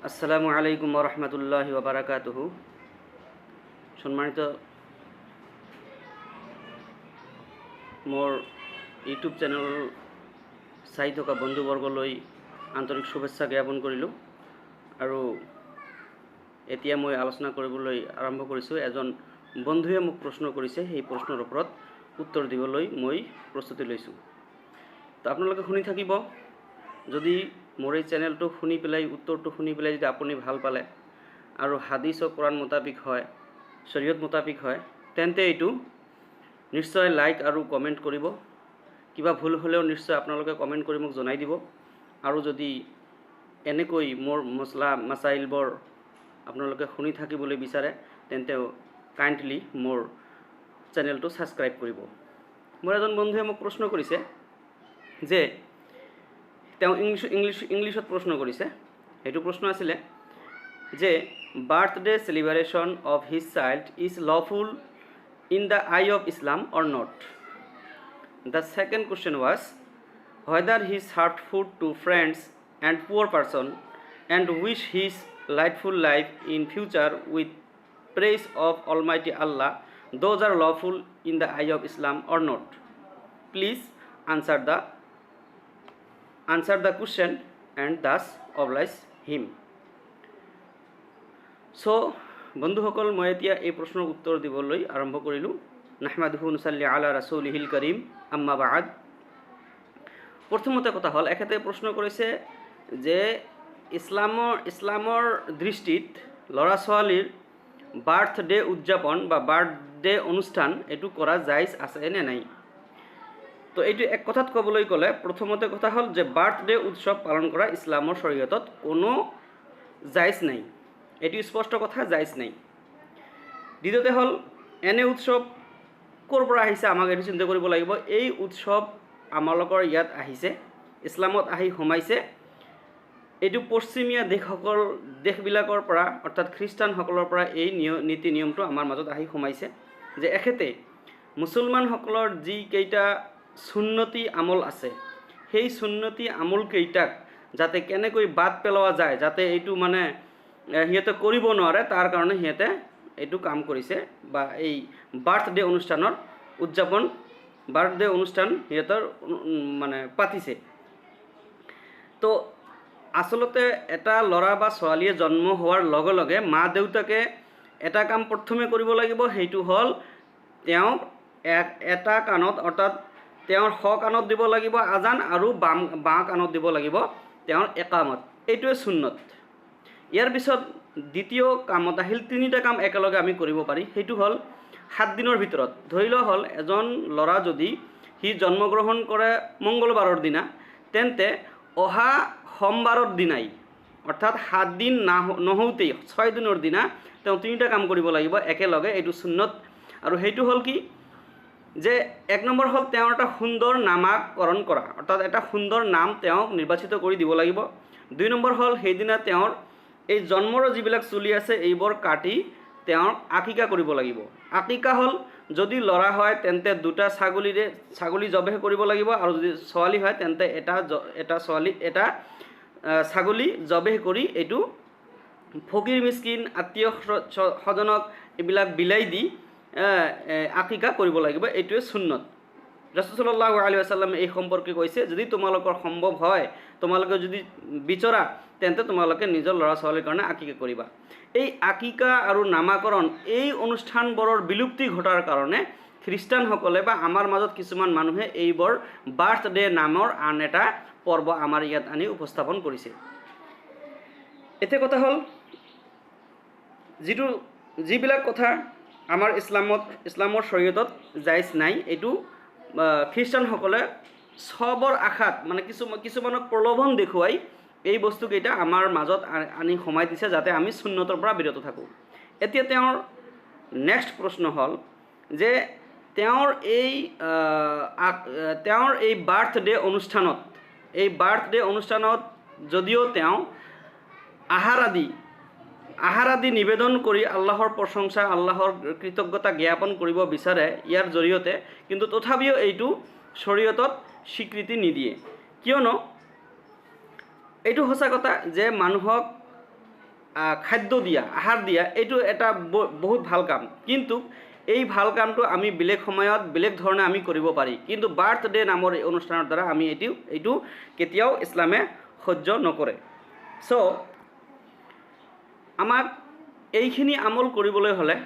আসসালামু আলাইকুম ওয়া ৰাহমাতুল্লাহি ওয়া বাৰাকাতুহু। সম্মানিত মোৰ ইউটিউব চেনেল চাই থকা বন্ধুবৰ্গলৈ আন্তৰিক শুভেচ্ছা জ্ঞাপন কৰিলোঁ। আৰু এতিয়া মই আলোচনা কৰিবলৈ আৰম্ভ কৰিছোঁ। এজন বন্ধুৱে মোক প্ৰশ্ন কৰিছে, সেই প্ৰশ্নৰ ওপৰত উত্তৰ দিবলৈ মই প্ৰস্তুতি লৈছোঁ। তো আপোনালোকে শুনি থাকিব। যদি মোৰ এই চেনেলটো শুনি পেলাই উত্তৰটো শুনি পেলাই যদি আপুনি ভাল পালে আৰু হাদিছ ও কোৰাণ মোতাবিক হয়, শৰীয়ত মোতাবিক হয়, তেন্তে এইটো নিশ্চয় লাইক আৰু কমেণ্ট কৰিব। কিবা ভুল হ'লেও নিশ্চয় আপোনালোকে কমেণ্ট কৰি মোক জনাই দিব। আৰু যদি এনেকৈ মোৰ মছলা মাছাইলবোৰ আপোনালোকে শুনি থাকিবলৈ বিচাৰে তেন্তে কাইণ্ডলি মোৰ চেনেলটো ছাবস্ক্ৰাইব কৰিব। মোৰ এজন বন্ধুৱে মোক প্ৰশ্ন কৰিছে যে তেওঁ ইংলিছত প্ৰশ্ন কৰিছে। সেইটো প্ৰশ্ন আছিলে যে birthday celebration of his child is lawful in the eye of Islam or not. The second question was whether he served food to friends and poor person and wish his lightful life in future with praise of Almighty Allah, those are lawful in the eye of Islam or not. Please answer the question and thus oblige him. So বন্ধুসকল, মই এতিয়া এই প্ৰশ্নৰ উত্তৰ দিবলৈ আৰম্ভ কৰিলোঁ। নাহমাদুহু নুসাল্লি আলা ৰাসূলিহিল কাৰীম, আম্মা বা'দ। প্ৰথমতে কথা হ'ল, এখেতে প্ৰশ্ন কৰিছে যে ইছলামৰ দৃষ্টিত ল'ৰা ছোৱালীৰ বাৰ্থডে উদযাপন বা বাৰ্থডে অনুষ্ঠান এইটো কৰা জায়েজ আছে নে নাই। তো এইটো এক কথাত ক'বলৈ গ'লে প্ৰথমতে কথা হ'ল যে বাৰ্থডে উৎসৱ পালন কৰা ইছলামৰ শৰীয়তত কোনো জায়েজ নাই। এইটো স্পষ্ট কথা, জায়েজ নাই। দ্বিতীয়তে হ'ল, এনে উৎসৱ ক'ৰ পৰা আহিছে আমাক এইটো চিন্তা কৰিব লাগিব। এই উৎসৱ আমালোকৰ ইয়াত আহিছে, ইছলামত আহি সোমাইছে। এইটো পশ্চিমীয়া দেশবিলাকৰ পৰা অৰ্থাৎ খ্ৰীষ্টানসকলৰ পৰা এই নীতি নিয়মটো আমাৰ মাজত আহি সোমাইছে যে এখেতে মুছলমানসকলৰ যিকেইটা সুন্নতি আমল আছে, সেই সুন্নতি আমলকেইটাক যাতে কেনেকৈ বাদ পেলোৱা যায়, যাতে এইটো মানে সিহঁতে কৰিব নোৱাৰে, তাৰ কাৰণে সিহঁতে এইটো কাম কৰিছে বা এই বাৰ্থডে অনুষ্ঠানৰ বাৰ্থডে অনুষ্ঠান সিহঁতৰ মানে পাতিছে। তো আচলতে এটা ল'ৰা বা ছোৱালীয়ে জন্ম হোৱাৰ লগে লগে মা দেউতাকে এটা কাম প্ৰথমে কৰিব লাগিব, সেইটো হ'ল তেওঁক এটা কাণত অৰ্থাৎ তেওঁৰ স কাণত দিব লাগিব আজান আৰু বাঁ কাণত দিব লাগিব তেওঁৰ একামত। এইটোৱে সুন্নত। ইয়াৰ পিছত দ্বিতীয় কামত আহিল, তিনিটা কাম একেলগে আমি কৰিব পাৰি। সেইটো হ'ল 7 দিনৰ ভিতৰত, ধৰি লোৱা হ'ল এজন ল'ৰা যদি সি জন্মগ্ৰহণ কৰে মংগলবাৰৰ দিনা, তেন্তে অহা সোমবাৰৰ দিনাই অৰ্থাৎ 7 দিন নহওঁতেই 6 দিনৰ দিনা তেওঁ তিনিটা কাম কৰিব লাগিব একেলগে। এইটো সুন্নত। আৰু সেইটো হ'ল কি যে 1 নম্বৰ হ'ল তেওঁৰ এটা সুন্দৰ নামাকৰণ কৰা, অৰ্থাৎ এটা সুন্দৰ নাম তেওঁক নিৰ্বাচিত কৰি দিব লাগিব। 2 নম্বৰ হ'ল সেইদিনা তেওঁৰ এই জন্মৰ যিবিলাক চুলি আছে এইবোৰ কাটি তেওঁৰ আকিকা কৰিব লাগিব। আকিকা হ'ল যদি ল'ৰা হয় তেন্তে 2টা ছাগলী জবেহ কৰিব লাগিব, আৰু যদি ছোৱালী হয় তেন্তে এটা ছাগলী জবেহ কৰি এইটো ফকিৰ মিস্কিন আত্মীয় স্বজনক এইবিলাক বিলাই দি আকিকা কৰিব লাগিব। এইটোৱে সুন্নত। ৰাসূল সাল্লাল্লাহু আলাইহি ওয়াসাল্লাম এই সম্পৰ্কে কৈছে, যদি তোমালোকৰ সম্ভৱ হয়, তোমালোকে যদি বিচৰা, তেন্তে তোমালোকে নিজৰ ল'ৰা ছোৱালীৰ কাৰণে আকিকা কৰিবা। এই আকিকা আৰু নামাকৰণ এই অনুষ্ঠানবোৰৰ বিলুপ্তি ঘটাৰ কাৰণে খ্ৰীষ্টানসকলে বা আমাৰ মাজত কিছুমান মানুহে এইবোৰ বাৰ্থডে নামৰ আন এটা পৰ্ব আমাৰ ইয়াত আনি উপস্থাপন কৰিছে। এতিয়া কথা হ'ল, যিবিলাক কথা আমাৰ ইছলামৰ শৰীয়তত জায়েজ নাই, এইটো খ্ৰীষ্টানসকলে চবৰ আশাত মানে কিছুমানক প্ৰলোভন দেখুৱাই এই বস্তুকেইটা আমাৰ মাজত আনি সোমাই দিছে যাতে আমি সুন্নতৰ পৰা বিৰত থাকোঁ। এতিয়া তেওঁৰ নেক্সট প্ৰশ্ন হ'ল যে তেওঁৰ এই বাৰ্থডে অনুষ্ঠানত যদিও তেওঁ আহাৰ আদি নিবেদন কৰি আল্লাহৰ প্ৰশংসা, আল্লাহৰ কৃতজ্ঞতা জ্ঞাপন কৰিব বিচাৰে ইয়াৰ জৰিয়তে, কিন্তু তথাপিও এইটো শৰীয়তত স্বীকৃতি নিদিয়ে। কিয়নো এইটো সঁচা কথা যে মানুহক খাদ্য দিয়া আহাৰ দিয়া এইটো এটা বহুত ভাল কাম, কিন্তু এই ভাল কামটো আমি বেলেগ সময়ত বেলেগ ধৰণে আমি কৰিব পাৰি, কিন্তু বাৰ্থডে নামৰ এই অনুষ্ঠানৰ দ্বাৰা আমি এইটো কেতিয়াও ইছলামে সহ্য নকৰে। চ' আমাক এইখিনি আমল কৰিবলৈ হ'লে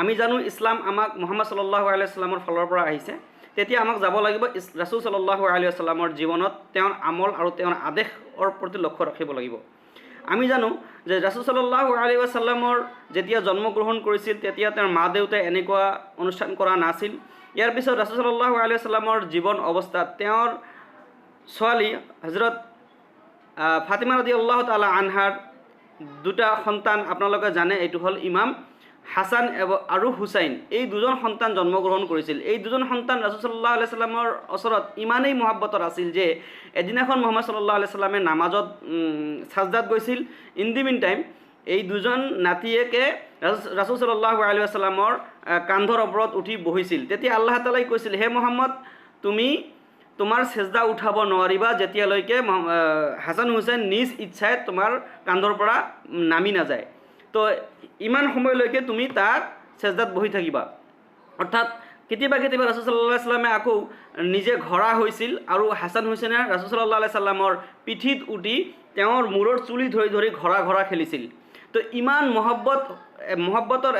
আমি জানো ইছলাম আমাক মুহাম্মদ সাল্লাল্লাহু আলাইহি ওয়াসাল্লামৰ ফালৰ পৰা আহিছে, তেতিয়া আমাক যাব লাগিব ৰাসূল সাল্লাল্লাহু আলাইহি ওয়াসাল্লামৰ জীৱনত তেওঁৰ আমল আৰু তেওঁৰ আদেশৰ প্ৰতি লক্ষ্য ৰাখিব লাগিব। আমি জানো যে ৰাসূল সাল্লাল্লাহু আলাইহি ওয়াসাল্লামৰ যেতিয়া জন্মগ্ৰহণ কৰিছিল তেতিয়া তেওঁৰ মা দেউতাই এনেকুৱা অনুষ্ঠান কৰা নাছিল। ইয়াৰ পিছত ৰাসূল সাল্লাল্লাহু আলাইহি ওয়াসাল্লামৰ জীৱন অৱস্থাত তেওঁৰ ছোৱালী হযৰত ফাতিমা ৰাদিয়াল্লাহু তাআলা আনহাৰ দুটা সন্তান আপোনালোকে জানে, এইটো হ'ল ইমাম হাছান আৰু হুছাইন, এই দুজন সন্তান জন্মগ্ৰহণ কৰিছিল। এই দুজন সন্তান ৰাসূল সাল্লাল্লাহু আলাইহি ওয়াসাল্লামৰ ওচৰত ইমানেই মহব্বতৰ আছিল যে এদিনাখন মুহাম্মদ সাল্লাল্লাহু আলাইহি ওয়াসাল্লামে নামাজত সাজদাত গৈছিল। ইন দি মিন টাইম এই দুজন নাতিয়েকে ৰাসূল সাল্লাল্লাহু আলাইহি ওয়াসাল্লামৰ কান্ধৰ ওপৰত উঠি বহিছিল। তেতিয়া আল্লাহ তাআলাই কৈছিল, হে মুহাম্মদ, তুমি তোমাৰ সেজদা উঠাব নোৱাৰিবা যেতিয়ালৈকে হাছান হুছেইন নিজ ইচ্ছাই তোমাৰ কান্ধৰ পৰা নামি নাযায়। তো ইমান সময়লৈকে তুমি তাক সেজদাত বহি থাকিবা। অৰ্থাৎ কেতিয়াবা কেতিয়াবা ৰাসূল সাল্লাল্লাহু আলাইহি ওয়াসাল্লামে আকৌ নিজে ঘোঁৰা হৈছিল আৰু হাছান হুছেইনে ৰাসূল সাল্লাল্লাহু আলাইহি ওয়াসাল্লামৰ পিঠিত উঠি তেওঁৰ মূৰৰ চুলি ধৰি ধৰি ঘোঁৰা খেলিছিল। তো ইমান মহব্বতৰ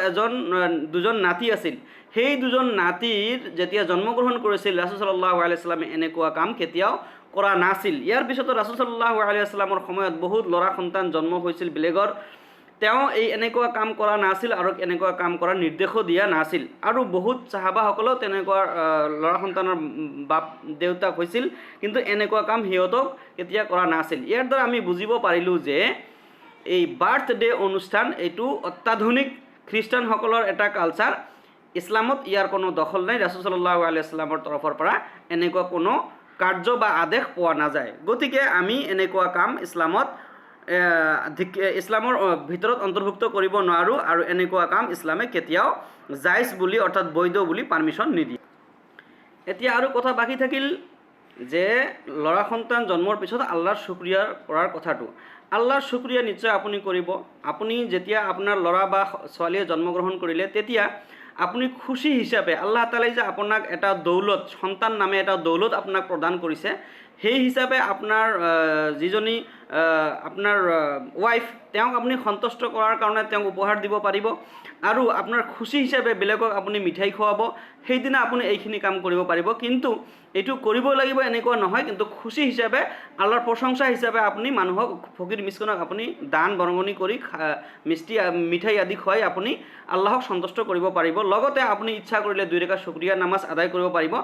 দুজন নাতি আছিল। সেই দুজন নাতিৰ যেতিয়া জন্মগ্ৰহণ কৰিছিল ৰাসূল সাল্লাল্লাহু আলাইহি ওয়াসাল্লামে এনেকুৱা কাম কেতিয়াও কৰা নাছিল। ইয়াৰ পিছতো ৰাসূল সাল্লাল্লাহু আলাইহি ওয়াসাল্লামৰ সময়ত বহুত ল'ৰা সন্তান জন্ম হৈছিল বেলেগৰ, তেওঁ এই এনেকুৱা কাম কৰা নাছিল আৰু এনেকুৱা কাম কৰাৰ নিৰ্দেশো দিয়া নাছিল। আৰু বহুত সাহাবাসকলেও তেনেকুৱা ল'ৰা সন্তানৰ বাপ দেউতাক হৈছিল, কিন্তু এনেকুৱা কাম সিহঁতক কেতিয়া কৰা নাছিল। ইয়াৰ দ্বাৰা আমি বুজিব পাৰিলোঁ যে এই বাৰ্থডে অনুষ্ঠান এইটো অত্যাধুনিক খ্ৰীষ্টানসকলৰ এটা কালচাৰ, ইছলামত ইয়াৰ কোনো দখল নাই। ৰাসূল সাল্লাল্লাহু আলাইহি ওয়াসাল্লামৰ তৰফৰ পৰা এনেকুৱা কোনো কাৰ্য বা আদেশ পোৱা নাযায়। গতিকে আমি এনেকুৱা কাম ইছলামৰ ভিতৰত অন্তৰ্ভুক্ত কৰিব নোৱাৰোঁ আৰু এনেকুৱা কাম ইছলামে কেতিয়াও জায়েজ বুলি অৰ্থাৎ বৈধ বুলি পাৰ্মিশ্যন নিদিয়ে। এতিয়া আৰু কথা বাকী থাকিল যে ল'ৰা সন্তান জন্মৰ পিছত আল্লাহৰ শুক্ৰিয়া কৰাৰ কথাটো। আল্লাহৰ শুক্ৰিয়া নিশ্চয় আপুনি কৰিব। আপুনি যেতিয়া আপোনাৰ ল'ৰা বা ছোৱালীয়ে জন্মগ্ৰহণ কৰিলে তেতিয়া আপুনি খুশি হিচাপে আল্লাহ তাআলাই যে আপোনাক এটা দৌলত, সন্তান নামে এটা দৌলত আপোনাক প্ৰদান কৰিছে, সেই হিচাপে আপোনাৰ যিজনী আপোনাৰ ৱাইফ তেওঁক আপুনি সন্তুষ্ট কৰাৰ কাৰণে তেওঁক উপহাৰ দিব পাৰিব আৰু আপোনাৰ খুশি হিচাপে বেলেগক আপুনি মিঠাই খুৱাব। সেইদিনা আপুনি এইখিনি কাম কৰিব পাৰিব, কিন্তু এইটো কৰিব লাগিব এনেকুৱা নহয়, কিন্তু খুশি হিচাপে আল্লাহৰ প্ৰশংসা হিচাপে আপুনি মানুহক ফকীৰ মিচকিনক আপুনি দান বৰঙণি কৰি মিঠাই আদি খুৱাই আপুনি আল্লাহক সন্তুষ্ট কৰিব পাৰিব। লগতে আপুনি ইচ্ছা কৰিলে 2 ৰাকাত শুক্ৰিয়া নামাজ আদায় কৰিব পাৰিব।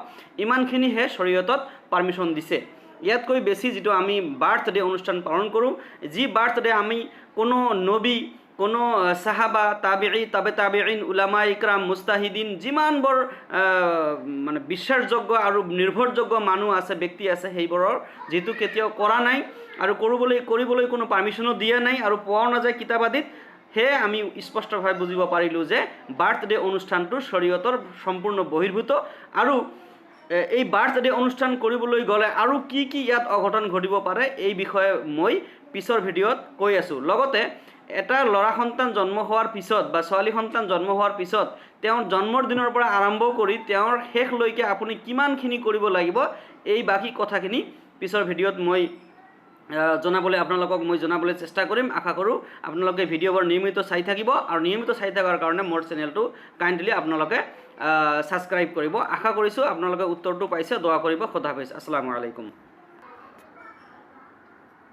ইমানখিনিহে শৰীয়তত পাৰ্মিশ্যন দিছে। ইয়াতকৈ বেছি যিটো আমি বাৰ্থডে অনুষ্ঠান পালন কৰোঁ, যি বাৰ্থডে আমি কোনো নবী, কোনো সাহাবা, তাবেঈন, উলামা ইকৰাম, মুস্তাহিদিন, যিমানবোৰ মানে বিশ্বাসযোগ্য আৰু নিৰ্ভৰযোগ্য মানুহ আছে, ব্যক্তি আছে, সেইবোৰৰ যিটো কেতিয়াও কৰা নাই আৰু কৰিবলৈ কোনো পাৰ্মিশ্যনো দিয়া নাই আৰু পোৱাও নাযায় কিতাপ আদিত, সেয়ে আমি স্পষ্টভাৱে বুজিব পাৰিলোঁ যে বাৰ্থডে অনুষ্ঠানটো শৰীয়তৰ সম্পূৰ্ণ বহিৰ্ভূত। আৰু এই বাৰ্থডে অনুষ্ঠান কৰিবলৈ গ'লে আৰু কি ইয়াত অঘটন ঘটিব পাৰে এই বিষয়ে মই পিছৰ ভিডিঅ'ত কৈ আছোঁ। লগতে এটা ল'ৰা সন্তান জন্ম হোৱাৰ পিছত বা ছোৱালী সন্তান জন্ম হোৱাৰ পিছত তেওঁৰ জন্মৰ দিনৰ পৰা আৰম্ভ কৰি তেওঁৰ শেষলৈকে আপুনি কিমানখিনি কৰিব লাগিব, এই বাকী কথাখিনি পিছৰ ভিডিঅ'ত মই জনাবলৈ চেষ্টা কৰিম। আশা কৰোঁ আপোনালোকে ভিডিঅ'বোৰ নিয়মিত চাই থাকিব আৰু নিয়মিত চাই থকাৰ কাৰণে মোৰ চেনেলটো কাইণ্ডলি আপোনালোকে ছাবস্ক্ৰাইব কৰিব। আশা কৰিছোঁ আপোনালোকে উত্তৰটো পাইছে। দোৱা কৰিব। খোদা হাফেজ। আসসালামু আলাইকুম।